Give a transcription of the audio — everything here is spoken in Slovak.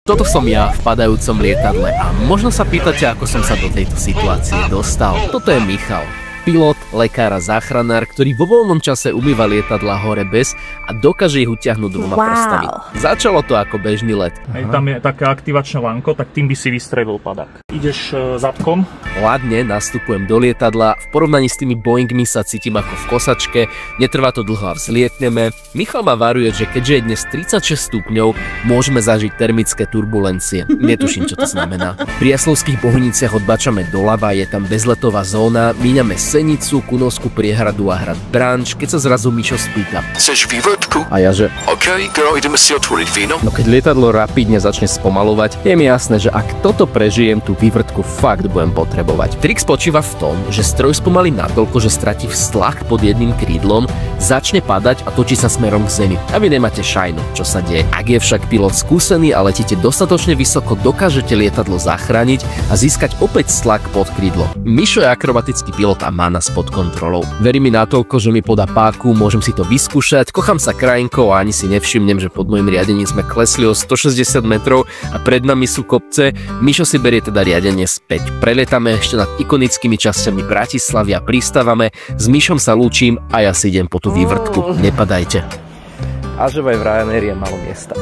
Toto som ja v padajúcom lietadle a možno sa pýtate, ako som sa do tejto situácie dostal. Toto je Michal, pilot, lekár a záchranár, ktorý vo voľnom čase umýva lietadla hore bez a dokáže ich utiahnuť dvoma prstami. Začalo to ako bežný let. Tam je také aktivačné lánko, tak tým by si vystrelil padák. Ideš zadkom. Hladne nastupujem do lietadla, v porovnaní s tými Boeingmi sa cítim ako v kosačke, netrvá to dlho a vzlietneme. Michal ma varuje, že keďže je dnes 36 stupňov, môžeme zažiť termické turbulencie. Netuším, čo to znamená. Pri Jaslovských Bohuniciach odbačame doľava, je tam bezletová zóna, míňame Senicu, Kunovskú priehradu a hrad Branč, keď sa zrazu Mišo spýta. Seš vývrtku? A ja že... OK, girl, ideme si otvoriť víno. No keď lietadlo rapidne začne spomalovať, je mi jasné, že ak toto prežijem, tú vývrtku fakt budem potrebovať. Trik spočíva v tom, že stroj spomalí natoľko, že stratí vztlak pod jedným krídlom, začne padať a točí sa smerom k zemi. A vy nemáte šajnu, čo sa deje. Ak je však pilot skúsený a letíte dostatočne vysoko, dokážete lietadlo zachrániť a získať opäť tlak pod krídlo. Mišo je akrobatický pilot a má nás pod kontrolou. Verí mi natoľko, že mi podá páku, môžem si to vyskúšať, kochám sa krajinkou a ani si nevšimnem, že pod môjim riadením sme klesli o 160 metrov a pred nami sú kopce. Mišo si berie teda riadenie späť. Prelietame ešte nad ikonickými časťami Bratislavy a pristávame. S Mišom sa lúčim a ja si idem po tú vývrtku. Nepadajte. A že aj v Ryanair je málo miesta.